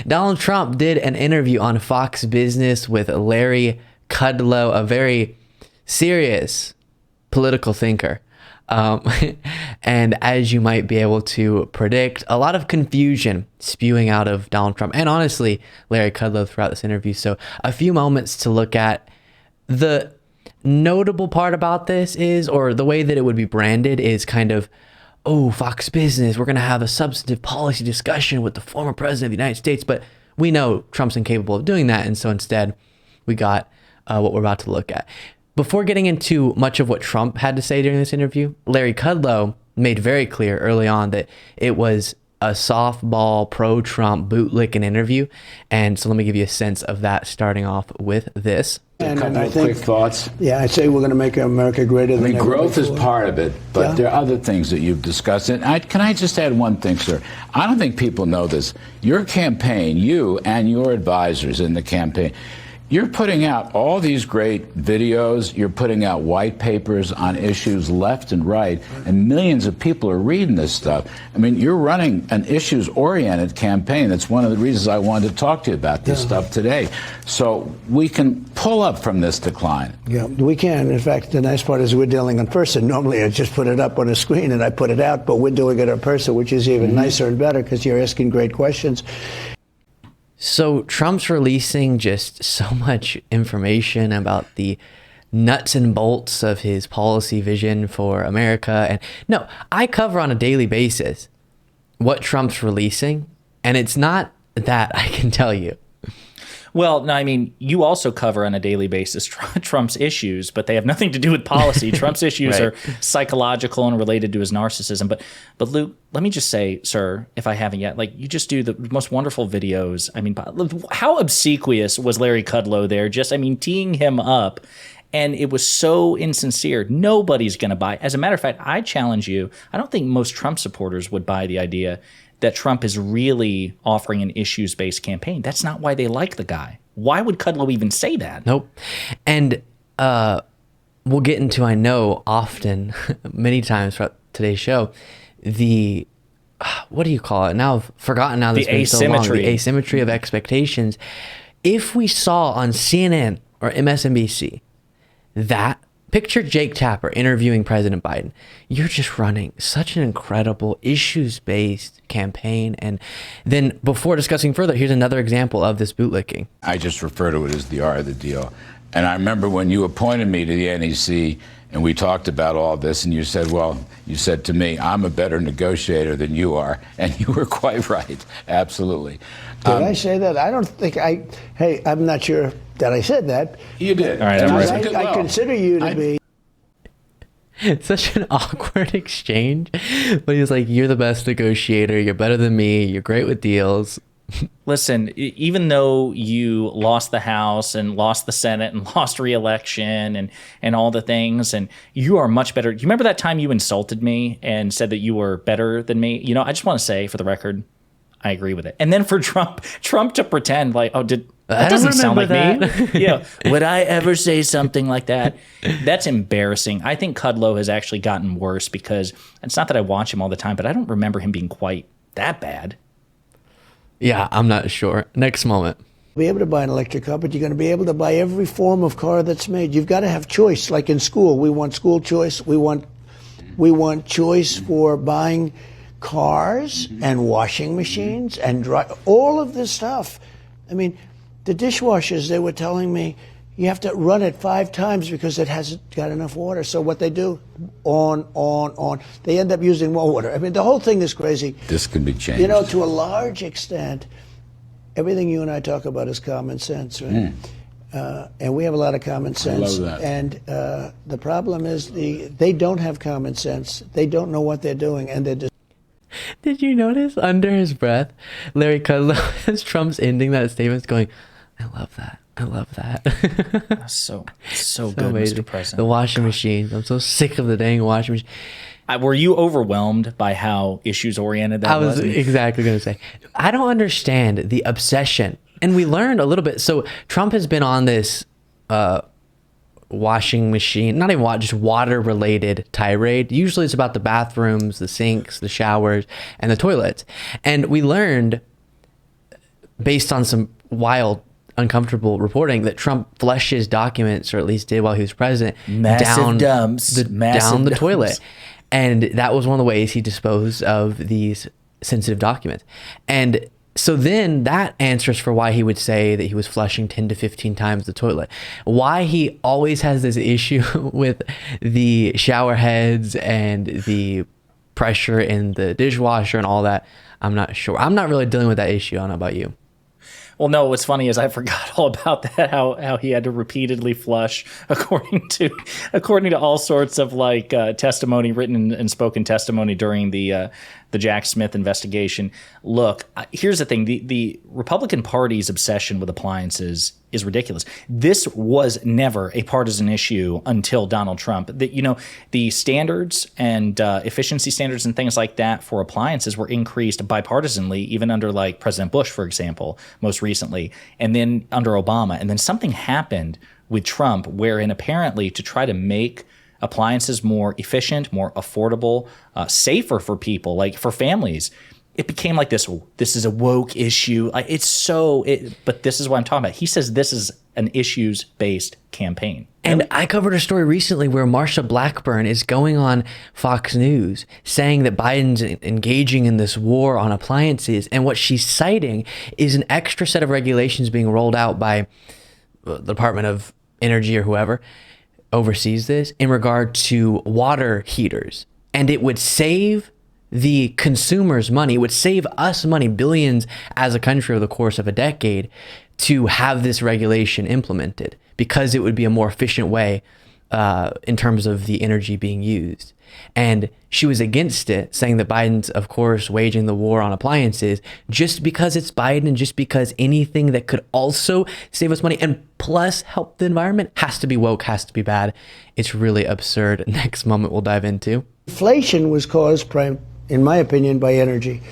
Donald Trump did an interview on Fox Business with Larry Kudlow, a very serious political thinker. And as you might be able to predict, a lot of confusion spewing out of Donald Trump and honestly Larry Kudlow throughout this interview. So a few moments to look at. The notable part about this is, or the way that it would be branded is kind of, oh, Fox Business, we're going to have a substantive policy discussion with the former president of the United States. But we know Trump's incapable of doing that. And so instead we got what we're about to look at. Before getting into much of what Trump had to say during this interview, Larry Kudlow made very clear early on that it was a softball pro-Trump bootlicking interview. And so let me give you a sense of that, starting off with this. And a couple of quick thoughts. Yeah, I say we're going to make America greater than ever before. Growth is part of it, but there are other things that you've discussed. And can I just add one thing, sir? I don't think people know this. Your campaign, you and your advisors in the campaign, you're putting out all these great videos. You're putting out white papers on issues left and right, and millions of people are reading this stuff. I mean, you're running an issues-oriented campaign. That's one of the reasons I wanted to talk to you about this stuff today. So we can pull up from this decline. Yeah, we can. In fact, the nice part is we're dealing in person. Normally, I just put it up on a screen and I put it out, but we're doing it in person, which is even nicer and better because you're asking great questions. So Trump's releasing just so much information about the nuts and bolts of his policy vision for America. And no, I cover on a daily basis what Trump's releasing, and it's not that, I can tell you. Well, no, I mean, you also cover on a daily basis Trump's issues, but they have nothing to do with policy. Trump's issues are psychological and related to his narcissism. But Luke, let me just say, sir, if I haven't yet, like, you just do the most wonderful videos. I mean, how obsequious was Larry Kudlow there? Just, I mean, teeing him up. And it was so insincere. Nobody's going to buy. As a matter of fact, I challenge you. I don't think most Trump supporters would buy the idea that Trump is really offering an issues-based campaign. That's not why they like the guy. Why would Kudlow even say that? Nope. And we'll get into, I know, often, many times throughout today's show, the, what do you call it? Now I've forgotten now. The asymmetry. The asymmetry of expectations. If we saw on CNN or MSNBC that, picture Jake Tapper interviewing President Biden. You're just running such an incredible issues-based campaign. And then before discussing further, here's another example of this bootlicking. I just refer to it as the art of the deal. And I remember when you appointed me to the NEC and we talked about all this, and you said, well, you said to me, I'm a better negotiator than you are. And you were quite right. Absolutely. Did I say that? I don't think hey, I'm not sure that I said that. You did. All right, I consider you to be. It's such an awkward exchange. But he's like, you're the best negotiator. You're better than me. You're great with deals. Listen, even though you lost the House and lost the Senate and lost re-election and all the things, and you are much better. Do you remember that time you insulted me and said that you were better than me? You know, I just want to say, for the record, I agree with it. And then for Trump to pretend like, that doesn't sound like me. Yeah. Would I ever say something like that? That's embarrassing. I think Kudlow has actually gotten worse because it's not that I watch him all the time, but I don't remember him being quite that bad. Yeah, I'm not sure. Next moment. Be able to buy an electric car, but you're going to be able to buy every form of car that's made. You've got to have choice. Like in school, we want school choice. We want choice for buying cars and washing machines and all of this stuff. I mean, the dishwashers, they were telling me, you have to run it 5 times because it hasn't got enough water. So what they do, on. They end up using more water. I mean, the whole thing is crazy. This can be changed. You know, to a large extent, everything you and I talk about is common sense, right? And we have a lot of common sense. I love that. And the problem is they don't have common sense. They don't know what they're doing, and they're just. Did you notice under his breath, Larry Kudlow, as Trump's ending that statement, is going, I love that. I love that. so good, amazing. Mr. President. The washing machine. I'm so sick of the dang washing machine. Were you overwhelmed by how issues-oriented that was? I was exactly going to say. I don't understand the obsession. And we learned a little bit. So Trump has been on this washing machine, not even just water-related tirade. Usually it's about the bathrooms, the sinks, the showers, and the toilets. And we learned based on some wild, uncomfortable reporting, that Trump flushes documents, or at least did while he was president, down the toilet. And that was one of the ways he disposed of these sensitive documents. And so then that answers for why he would say that he was flushing 10 to 15 times the toilet. Why he always has this issue with the shower heads and the pressure in the dishwasher and all that, I'm not sure. I'm not really dealing with that issue. I don't know about you. Well, no, what's funny is I forgot all about that, how he had to repeatedly flush according to all sorts of like testimony, written and spoken testimony during the Jack Smith investigation. Look, here's the thing. The Republican Party's obsession with appliances is ridiculous. This was never a partisan issue until Donald Trump. The standards and efficiency standards and things like that for appliances were increased bipartisanly, even under like President Bush, for example, most recently, and then under Obama. And then something happened with Trump wherein apparently to try to make appliances more efficient, more affordable, safer for people, like for families, it became like this is a woke issue. But this is what I'm talking about. He says this is an issues-based campaign. And I covered a story recently where Marsha Blackburn is going on Fox News saying that Biden's engaging in this war on appliances. And what she's citing is an extra set of regulations being rolled out by the Department of Energy or whoever oversees this in regard to water heaters. And it would save the consumers money. It would save us money, billions as a country over the course of a decade, to have this regulation implemented, because it would be a more efficient way in terms of the energy being used. And she was against it, saying that Biden's, of course, waging the war on appliances just because it's Biden, and just because anything that could also save us money and plus help the environment has to be woke, has to be bad. It's really absurd. Next moment we'll dive into. Inflation was caused, in my opinion, by energy,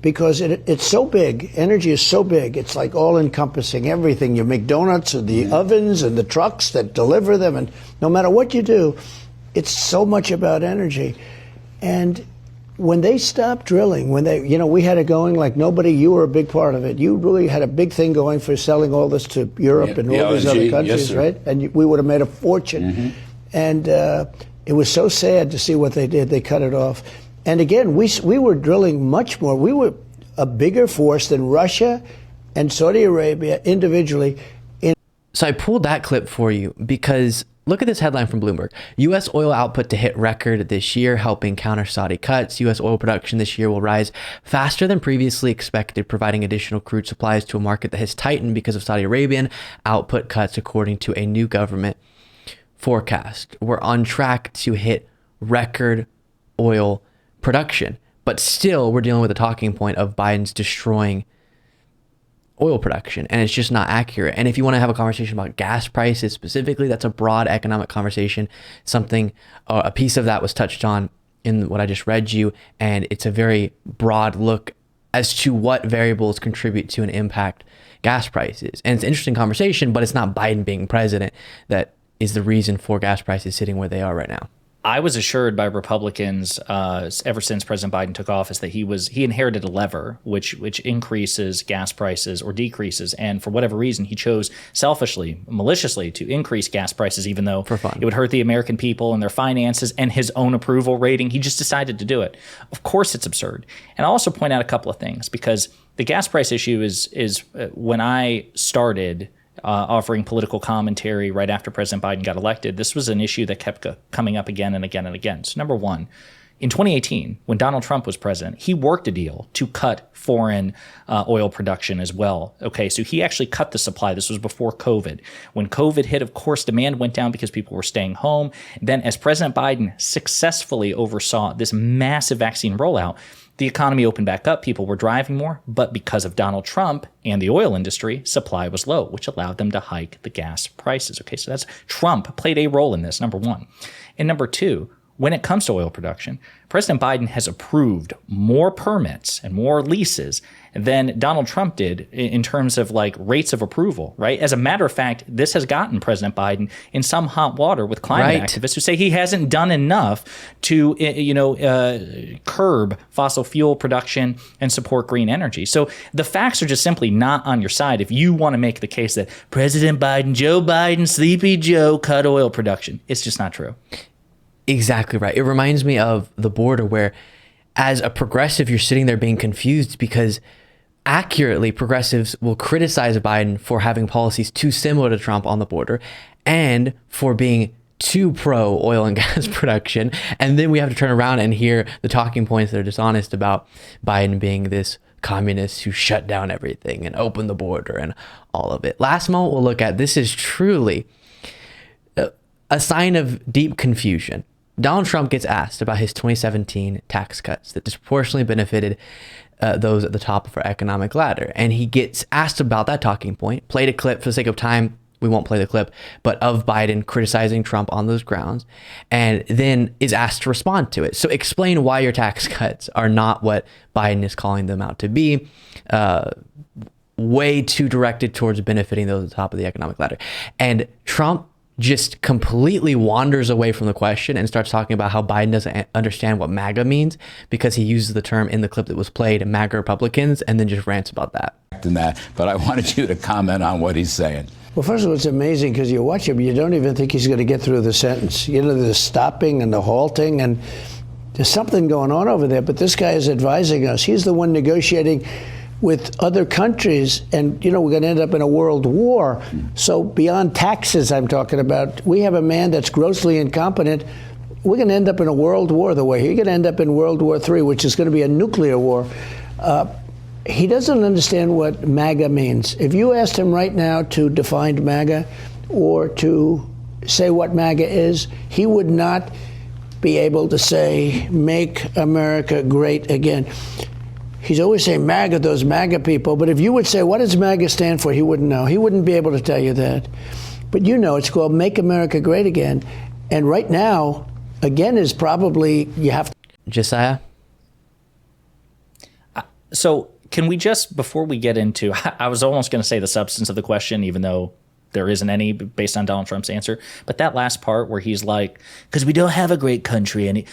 because it's so big. Energy is so big. It's like all-encompassing everything. You make donuts, and the ovens and the trucks that deliver them, and no matter what you do, it's so much about energy. And when they stopped drilling, we had it going like nobody. You were a big part of it. You really had a big thing going for selling all this to Europe and all these other countries, right? And we would have made a fortune. Mm-hmm. And it was so sad to see what they did. They cut it off. And again, we were drilling much more. We were a bigger force than Russia and Saudi Arabia individually. So I pulled that clip for you because look at this headline from Bloomberg. U.S. oil output to hit record this year, helping counter Saudi cuts. U.S. oil production this year will rise faster than previously expected, providing additional crude supplies to a market that has tightened because of Saudi Arabian output cuts, according to a new government forecast. We're on track to hit record oil production, but still we're dealing with a talking point of Biden's destroying oil production, and it's just not accurate. And if you want to have a conversation about gas prices specifically, that's a broad economic conversation. A piece of that was touched on in what I just read you, and it's a very broad look as to what variables contribute to and impact gas prices. And it's an interesting conversation, but it's not Biden being president that is the reason for gas prices sitting where they are right now. I was assured by Republicans ever since President Biden took office that he inherited a lever which increases gas prices or decreases, and for whatever reason he chose selfishly, maliciously to increase gas prices, even though it would hurt the American people and their finances and his own approval rating. He just decided to do it. Of course, it's absurd. And I'll also point out a couple of things, because the gas price issue is when I started offering political commentary right after President Biden got elected, this was an issue that kept coming up again and again and again. So number one, in 2018, when Donald Trump was president, he worked a deal to cut foreign oil production as well. Okay, so he actually cut the supply. This was before COVID. When COVID hit, of course, demand went down because people were staying home. Then as President Biden successfully oversaw this massive vaccine rollout, the economy opened back up, people were driving more, but because of Donald Trump and the oil industry, supply was low, which allowed them to hike the gas prices. Okay, so Trump played a role in this, number one. And number two, when it comes to oil production, President Biden has approved more permits and more leases than Donald Trump did in terms of like rates of approval, right? As a matter of fact, this has gotten President Biden in some hot water with climate activists who say he hasn't done enough to, curb fossil fuel production and support green energy. So the facts are just simply not on your side if you want to make the case that President Biden, Joe Biden, Sleepy Joe cut oil production. It's just not true. Exactly right. It reminds me of the border where as a progressive, you're sitting there being confused because accurately progressives will criticize Biden for having policies too similar to Trump on the border and for being too pro oil and gas production. And then we have to turn around and hear the talking points that are dishonest about Biden being this communist who shut down everything and opened the border and all of it. Last moment we'll look at, this is truly a sign of deep confusion. Donald Trump gets asked about his 2017 tax cuts that disproportionately benefited those at the top of our economic ladder. And he gets asked about that talking point, played a clip for the sake of time. We won't play the clip, but of Biden criticizing Trump on those grounds, and then is asked to respond to it. So explain why your tax cuts are not what Biden is calling them out to be, way too directed towards benefiting those at the top of the economic ladder. And Trump just completely wanders away from the question and starts talking about how Biden doesn't understand what MAGA means because he uses the term in the clip that was played, MAGA Republicans, and then just rants about that. But I wanted you to comment on what he's saying. Well, first of all, it's amazing because you watch him, you don't even think he's going to get through the sentence. You know, the stopping and the halting, and there's something going on over there. But this guy is advising us. He's the one negotiating with other countries, and we're going to end up in a world war. So beyond taxes, I'm talking about, we have a man that's grossly incompetent. We're going to end up in a world war the way he's going to end up in World War III, which is going to be a nuclear war. He doesn't understand what MAGA means. If you asked him right now to define MAGA or to say what MAGA is, he would not be able to say, make America great again. He's always saying MAGA, those MAGA people. But if you would say, what does MAGA stand for? He wouldn't know. He wouldn't be able to tell you that. But it's called Make America Great Again. And right now, again, is probably, you have to. Jessiah? So can we just, before we get into, I was almost going to say the substance of the question, even though there isn't any based on Donald Trump's answer. But that last part where he's like, because we don't have a great country. And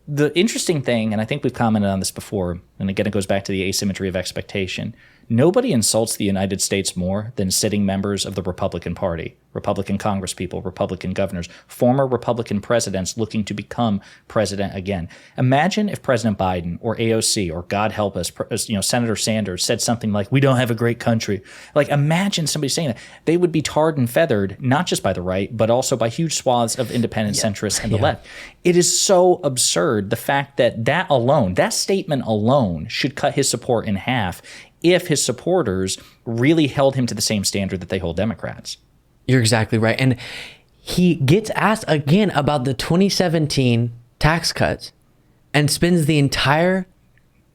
the interesting thing, and I think we've commented on this before, and again, it goes back to the asymmetry of expectation. Nobody insults the United States more than sitting members of the Republican Party, Republican congresspeople, Republican governors, former Republican presidents looking to become president again. Imagine if President Biden or AOC or God help us, Senator Sanders said something like, we don't have a great country. Like, imagine somebody saying that. They would be tarred and feathered, not just by the right, but also by huge swaths of independent centrists and the left. It is so absurd, the fact that alone, that statement alone should cut his support in half if his supporters really held him to the same standard that they hold Democrats. You're exactly right. And he gets asked again about the 2017 tax cuts and spends the entire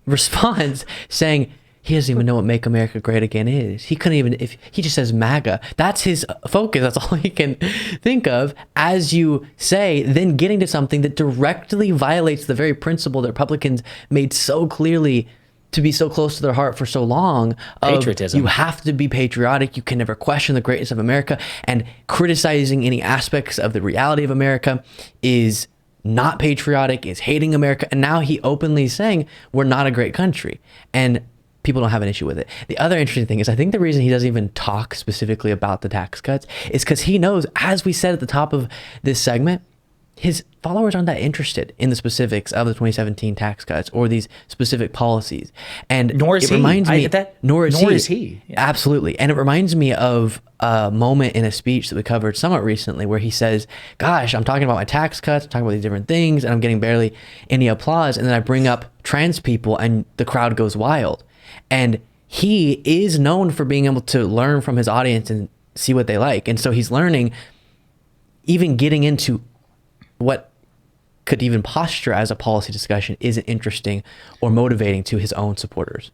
response saying he doesn't even know what Make America Great Again is. He couldn't even, if he just says MAGA, that's his focus. That's all he can think of, as you say, then getting to something that directly violates the very principle that Republicans made so clearly to be so close to their heart for so long. Patriotism. You have to be patriotic. You can never question the greatness of America. And criticizing any aspects of the reality of America is not patriotic, is hating America. And now he openly is saying we're not a great country. And people don't have an issue with it. The other interesting thing is, I think the reason he doesn't even talk specifically about the tax cuts is because he knows, as we said at the top of this segment, his followers aren't that interested in the specifics of the 2017 tax cuts or these specific policies. And nor is it reminds me, nor is he. Yeah. Absolutely. And it reminds me of a moment in a speech that we covered somewhat recently where he says, gosh, I'm talking about my tax cuts, I'm talking about these different things, and I'm getting barely any applause. And then I bring up trans people and the crowd goes wild. And he is known for being able to learn from his audience and see what they like. And so he's learning, even getting into what could even posture as a policy discussion isn't interesting or motivating to his own supporters.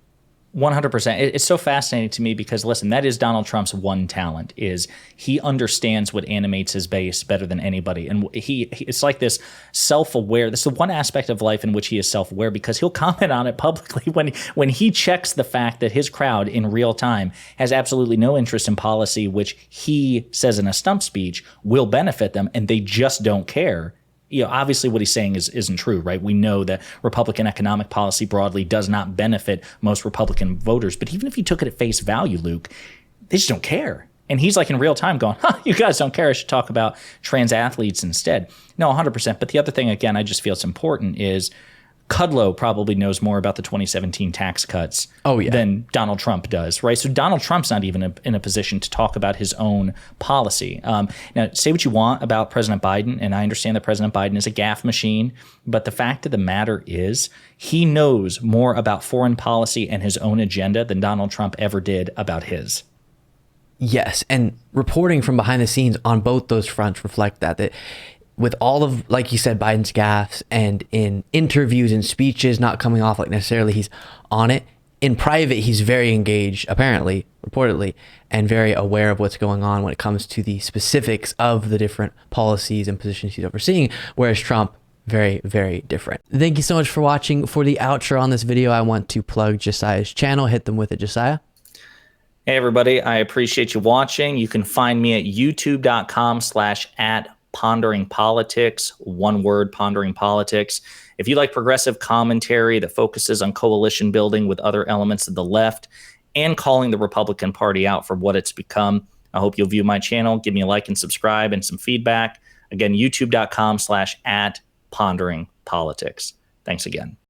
100%. It's so fascinating to me because, listen, that is Donald Trump's one talent, is he understands what animates his base better than anybody. And it's like this self-aware. This is the one aspect of life in which he is self-aware, because he'll comment on it publicly when he checks the fact that his crowd in real time has absolutely no interest in policy, which he says in a stump speech will benefit them, and they just don't care. Obviously what he's saying isn't true, right? We know that Republican economic policy broadly does not benefit most Republican voters. But even if you took it at face value, Luke, they just don't care. And he's like in real time going, you guys don't care. I should talk about trans athletes instead. No, 100%. But the other thing, again, I just feel it's important is Kudlow probably knows more about the 2017 tax cuts than Donald Trump does, right? So Donald Trump's not even in a position to talk about his own policy. Now, say what you want about President Biden, and I understand that President Biden is a gaffe machine, but the fact of the matter is he knows more about foreign policy and his own agenda than Donald Trump ever did about his. Yes, and reporting from behind the scenes on both those fronts reflect that with all of, like you said, Biden's gaffes, and in interviews and speeches not coming off like necessarily he's on it, in private he's very engaged, apparently, reportedly, and very aware of what's going on when it comes to the specifics of the different policies and positions he's overseeing, whereas Trump, very, very different. Thank you so much for watching. For the outro on this video, I want to plug Jesiah's channel. Hit them with it, Jesiah. Hey, everybody. I appreciate you watching. You can find me at youtube.com/@Pondering Politics, one word, Pondering Politics. If you like progressive commentary that focuses on coalition building with other elements of the left and calling the Republican Party out for what it's become, I hope you'll view my channel, give me a like and subscribe and some feedback. Again, youtube.com/@Pondering Politics. Thanks again.